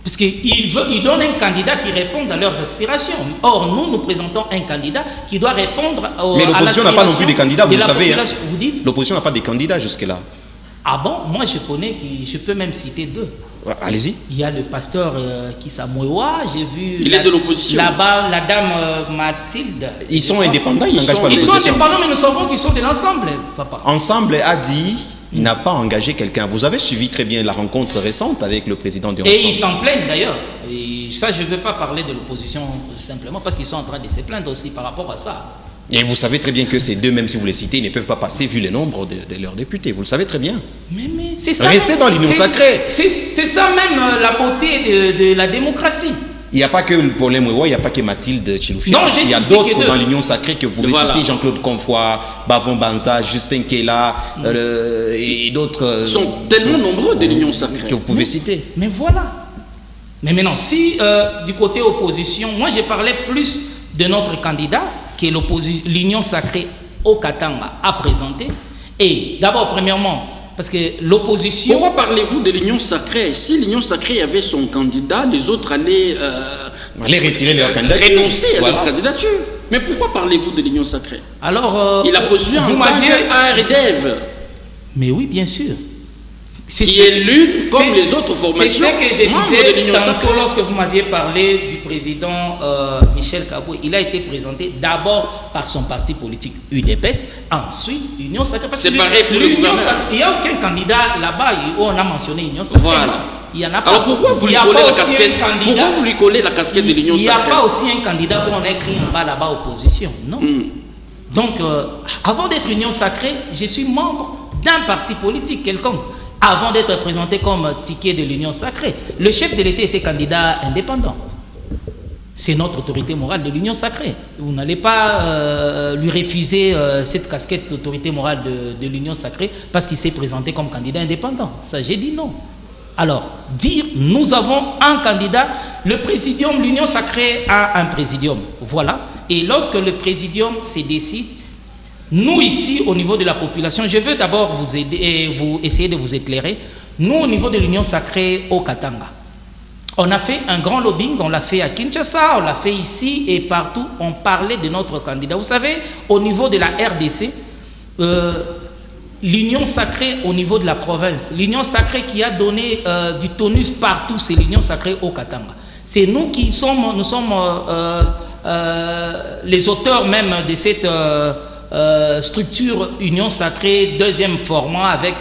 Speaker 2: Parce qu'ils donnent un candidat qui répond à leurs aspirations. Or, nous présentons un candidat qui doit répondre
Speaker 3: Mais l'opposition n'a pas non plus de candidats, vous le savez. Hein.
Speaker 2: Vous dites?
Speaker 3: L'opposition n'a pas de candidats jusque-là.
Speaker 2: Ah bon? Moi, je connais, je peux même citer 2.
Speaker 3: Allez-y. Il
Speaker 2: y a le pasteur Kissa Mouewa, j'ai vu...
Speaker 1: Il est de l'opposition.
Speaker 2: Là-bas, la dame Mathilde.
Speaker 3: Ils sont indépendants, ils n'engagent pas l'opposition.
Speaker 2: Ils sont indépendants, mais nous savons qu'ils sont de l'ensemble, papa.
Speaker 3: Ensemble a dit... Il n'a pas engagé quelqu'un. Vous avez suivi très bien la rencontre récente avec le président de Ensemble.
Speaker 2: Et ils s'en plaignent d'ailleurs. Et ça, je ne veux pas parler de l'opposition simplement parce qu'ils sont en train de se plaindre aussi par rapport à ça.
Speaker 3: Et vous savez très bien que ces deux, même si vous les citez, ils ne peuvent pas passer vu le nombre de leurs députés. Vous le savez très bien.
Speaker 2: Mais c'est ça.
Speaker 3: Restez dans l'union sacrée.
Speaker 2: C'est ça même la beauté de la démocratie.
Speaker 3: Il n'y a pas que Paulin Mouewa, il n'y a pas que Mathilde Chiloufia.
Speaker 2: Non,
Speaker 3: il y a d'autres dans l'Union sacrée que vous pouvez citer, Jean-Claude Confoy, Bavon Banza, Justin Kela et d'autres.
Speaker 1: Ils sont tellement nombreux de l'Union sacrée.
Speaker 3: Que vous pouvez citer.
Speaker 2: Mais voilà. Mais maintenant, si du côté opposition, moi j'ai parlé plus de notre candidat que l'Union sacrée au Katanga a présenté. Et d'abord, premièrement, parce que l'opposition...
Speaker 1: Pourquoi parlez-vous de l'Union sacrée? Si l'Union sacrée avait son candidat, les autres allaient
Speaker 3: retirer leur candidature.
Speaker 1: Renoncer à leur candidature. Mais pourquoi parlez-vous de l'Union sacrée?
Speaker 2: Alors,
Speaker 1: il a postulé en tant qu'ARDEV.
Speaker 2: Mais oui, bien sûr.
Speaker 1: Qui est l'une comme les autres formations.
Speaker 2: C'est ce que je disais tantôt lorsque vous m'aviez parlé du président Michel Kabou. Il a été présenté d'abord par son parti politique UDPS, ensuite Union Sacrée.
Speaker 1: C'est pareil pour le gouvernement.
Speaker 2: Il n'y a aucun candidat là-bas où on a mentionné Union Sacrée.
Speaker 1: Voilà.
Speaker 2: Il y en a pas.
Speaker 1: Alors pourquoi vous lui collez la casquette de l'Union Sacrée?
Speaker 2: Il n'y a pas aussi un candidat où on a écrit en bas là-bas opposition. Non. Donc, avant d'être Union Sacrée, je suis membre d'un parti politique quelconque. avant d'être présenté comme ticket de l'Union sacrée. Le chef de l'État était candidat indépendant. C'est notre autorité morale de l'Union sacrée. Vous n'allez pas lui refuser cette casquette d'autorité morale de l'Union sacrée parce qu'il s'est présenté comme candidat indépendant. Ça, j'ai dit non. Alors, dire nous avons un candidat, le présidium, l'Union sacrée a un présidium. Voilà. Et lorsque le présidium se décide, nous ici, au niveau de la population, je veux d'abord vous aider et vous essayer de vous éclairer. Nous, au niveau de l'Union sacrée au Katanga, on a fait un grand lobbying, on l'a fait à Kinshasa, on l'a fait ici et partout. On parlait de notre candidat. Vous savez, au niveau de la RDC, l'Union sacrée au niveau de la province, l'Union sacrée qui a donné du tonus partout, c'est l'Union sacrée au Katanga. C'est nous qui sommes, les auteurs même de cette structure Union sacrée, deuxième format avec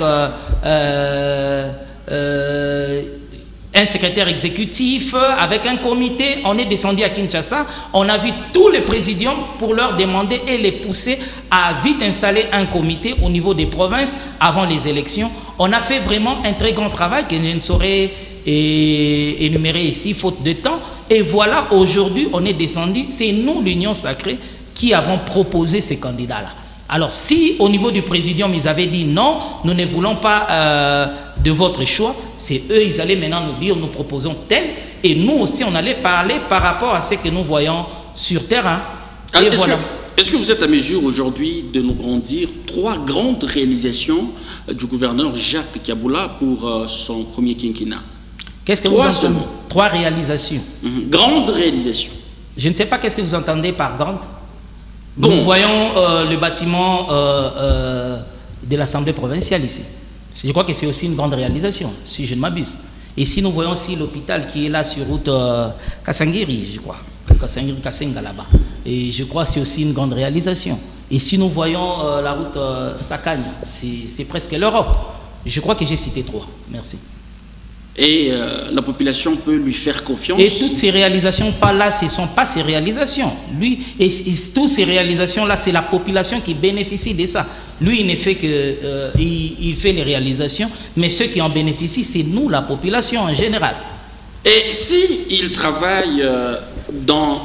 Speaker 2: un secrétaire exécutif, avec un comité. On est descendu à Kinshasa, on a vu tous les présidiums pour leur demander et les pousser à vite installer un comité au niveau des provinces avant les élections. On a fait vraiment un très grand travail que je ne saurais énumérer ici, faute de temps. Et voilà, aujourd'hui, on est descendu, c'est nous, l'Union sacrée, qui avons proposé ces candidats-là. Alors, si au niveau du présidium, ils avaient dit non, nous ne voulons pas de votre choix, c'est eux, ils allaient maintenant nous dire, nous proposons tel, et nous aussi, on allait parler par rapport à ce que nous voyons sur terrain.
Speaker 1: Alors, est-ce que vous êtes à mesure aujourd'hui de nous grandir 3 grandes réalisations du gouverneur Jacques Kiaboula pour son premier quinquennat?
Speaker 2: Qu'est-ce que vous entendez? 3 réalisations.
Speaker 1: Grandes réalisations.
Speaker 2: Je ne sais pas qu'est-ce que vous entendez par grande.
Speaker 1: Bon.
Speaker 2: Nous voyons le bâtiment de l'Assemblée provinciale ici. Je crois que c'est aussi une grande réalisation, si je ne m'abuse. Et si nous voyons aussi l'hôpital qui est là sur route Kassangiri, je crois. Kassangiri, Kassenga là-bas. Et je crois que c'est aussi une grande réalisation. Et si nous voyons la route Sakagne, c'est presque l'Europe. Je crois que j'ai cité 3. Merci.
Speaker 1: Et la population peut lui faire confiance.
Speaker 2: Et toutes ces réalisations, pas là, ce ne sont pas ses réalisations. Lui, et toutes ces réalisations-là, c'est la population qui bénéficie de ça. Lui, il ne fait que, il fait les réalisations, mais ceux qui en bénéficient, c'est nous, la population en général.
Speaker 1: Et s'il travaille dans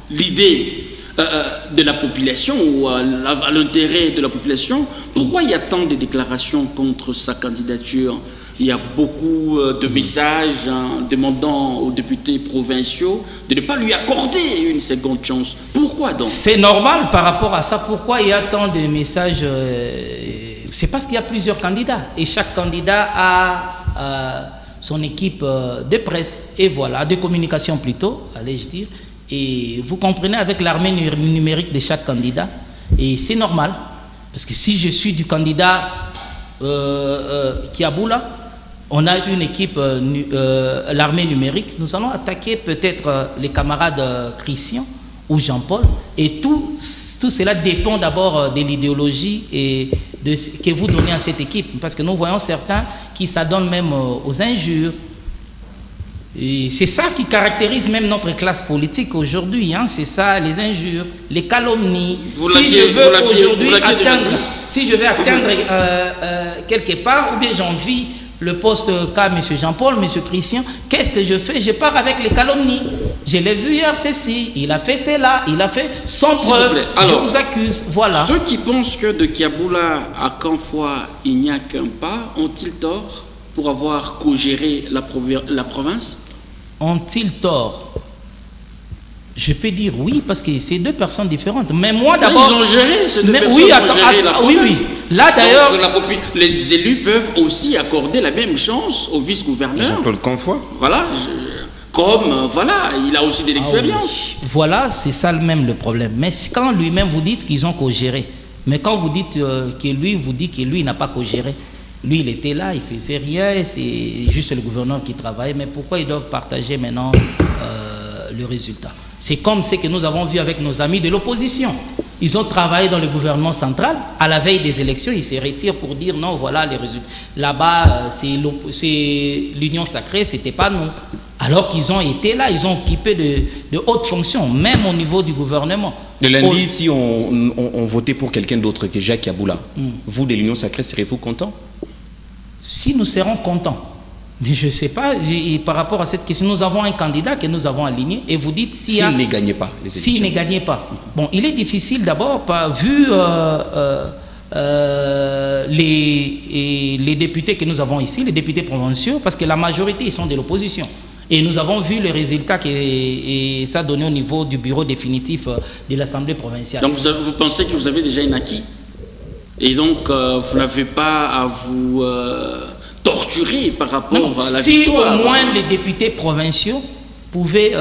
Speaker 1: l'idée de la population ou à l'intérêt de la population, pourquoi il y a tant de déclarations contre sa candidature? Il y a beaucoup de messages demandant aux députés provinciaux de ne pas lui accorder une seconde chance. Pourquoi donc? C'est
Speaker 2: normal par rapport à ça. Pourquoi il y a tant de messages? C'est parce qu'il y a plusieurs candidats. Et chaque candidat a son équipe de presse. Et voilà, de communication plutôt, allais-je dire. Et vous comprenez avec l'armée numérique de chaque candidat. Et c'est normal. Parce que si je suis du candidat Kiaboula, on a une équipe, l'armée numérique, nous allons attaquer peut-être les camarades Christian ou Jean-Paul, et tout cela dépend d'abord de l'idéologie et que vous donnez à cette équipe, parce que nous voyons certains qui s'adonnent même aux injures. Et c'est ça qui caractérise même notre classe politique aujourd'hui, hein, c'est ça, les injures, les calomnies. Si je veux atteindre quelque part, ou bien j'envie le poste qu'a M. Jean-Paul, M. Christian, qu'est-ce que je fais? Je pars avec les calomnies. Je l'ai vu hier, ceci, il a fait cela, il a fait sans preuve. Alors, je vous accuse, voilà.
Speaker 1: Ceux qui pensent que de Kiaboula à Kanfoua, il n'y a qu'un pas, ont-ils tort pour avoir co-géré la province?
Speaker 2: Ont-ils tort? Je peux dire oui, parce que c'est 2 personnes différentes. Mais moi d'abord...
Speaker 1: Ils ont géré, ces 2 personnes ont géré la province.
Speaker 2: Oui. Là d'ailleurs...
Speaker 1: Les élus peuvent aussi accorder la même chance au vice-gouverneur.
Speaker 3: Jean-Paul Kanfoua.
Speaker 1: Voilà, voilà, il a aussi de l'expérience.
Speaker 2: Oui. Voilà, c'est ça même le problème. Mais quand lui-même vous dites qu'ils ont co-géré, mais quand vous dites que lui, vous dites que lui n'a pas co-géré, lui il était là, il faisait rien, c'est juste le gouverneur qui travaille, mais pourquoi ils doivent partager maintenant le résultat? C'est comme ce que nous avons vu avec nos amis de l'opposition. Ils ont travaillé dans le gouvernement central. À la veille des élections, ils se retirent pour dire non, voilà les résultats. Là-bas, c'est l'Union sacrée, ce n'était pas nous. Alors qu'ils ont été là, ils ont occupé de hautes fonctions, même au niveau du gouvernement.
Speaker 3: Le lundi, si on votait pour quelqu'un d'autre que Jacques Kiaboula, vous de l'Union sacrée, serez-vous content?
Speaker 2: si nous serons contents. Mais je ne sais pas, par rapport à cette question, nous avons un candidat que nous avons aligné et vous dites
Speaker 3: s'il ne gagnait pas les élections.
Speaker 2: S'il ne gagnait pas. Bon, il est difficile d'abord, vu les députés que nous avons ici, les députés provinciaux, parce que la majorité, ils sont de l'opposition. Et nous avons vu les résultats que ça a donné au niveau du bureau définitif de l'Assemblée provinciale.
Speaker 1: Donc vous pensez que vous avez déjà un acquis? Et donc vous n'avez pas à vous torturer par rapport à la victoire?
Speaker 2: Si au moins les députés provinciaux pouvaient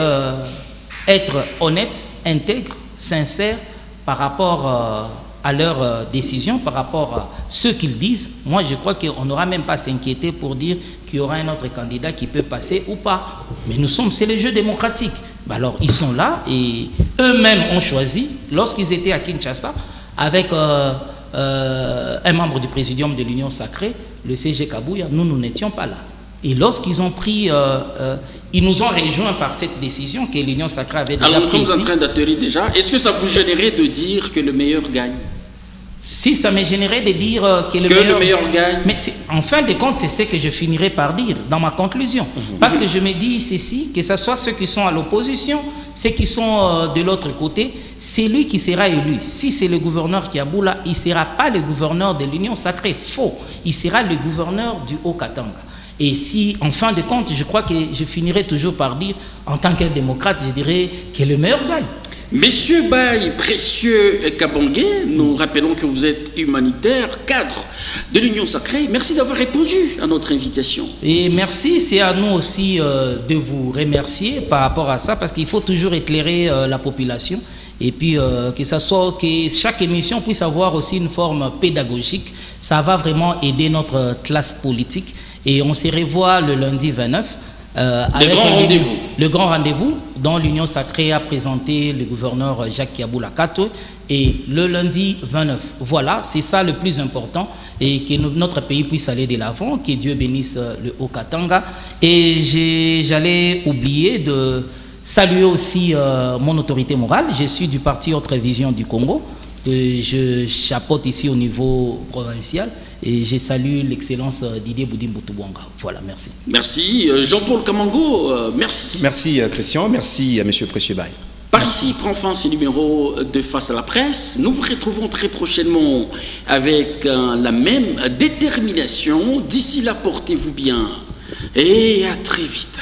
Speaker 2: être honnêtes, intègres, sincères par rapport à leurs décisions, par rapport à ce qu'ils disent, moi je crois qu'on n'aura même pas à s'inquiéter pour dire qu'il y aura un autre candidat qui peut passer ou pas. Mais c'est le jeu démocratique. Alors ils sont là et eux-mêmes ont choisi, lorsqu'ils étaient à Kinshasa, avec un membre du présidium de l'Union Sacrée, le CG Kabouya, nous n'étions pas là. Et lorsqu'ils ont pris, ils nous ont rejoints par cette décision que l'Union Sacrée avait déjà prise.
Speaker 1: Alors nous sommes en train d'atterrir déjà. Est-ce que ça vous gênerait de dire que le meilleur gagne?
Speaker 2: Si ça me gênerait de dire que le meilleur gagne. Mais en fin de compte, c'est ce que je finirai par dire dans ma conclusion. Parce que je me dis ceci, que ce soit ceux qui sont à l'opposition, ceux qui sont de l'autre côté, c'est lui qui sera élu. Si c'est le gouverneur qui a Boula, il ne sera pas le gouverneur de l'Union Sacrée. Faux. Il sera le gouverneur du Haut-Katanga. Et si, en fin de compte, je crois que je finirai toujours par dire, en tant qu'un démocrate, je dirais que le meilleur gagne.
Speaker 1: Messieurs Baye, précieux Kabongué, nous rappelons que vous êtes humanitaire, cadre de l'Union Sacrée. Merci d'avoir répondu à notre invitation.
Speaker 2: Et merci, c'est à nous aussi de vous remercier par rapport à ça, parce qu'il faut toujours éclairer la population. Et puis que chaque émission puisse avoir aussi une forme pédagogique. Ça va vraiment aider notre classe politique. Et on se revoit le lundi 29. Le grand rendez-vous dont l'Union Sacrée a présenté le gouverneur Jacques Kiaboula Kato, et le lundi 29. Voilà, c'est ça le plus important, et que notre pays puisse aller de l'avant, que Dieu bénisse le Haut-Katanga. Et j'allais oublier de saluer aussi mon autorité morale. Je suis du parti Autre Vision du Congo, que je chapeaute ici au niveau provincial. Et je salue l'excellence Didier Boudin-Boutouanga. Voilà, merci.
Speaker 1: Merci. Jean-Paul Kamango, merci.
Speaker 3: Merci Christian, merci à Monsieur Précieux Baye.
Speaker 1: Par ici prend fin ce numéro de Face à la presse. Nous vous retrouvons très prochainement avec la même détermination. D'ici là, portez-vous bien et à très vite.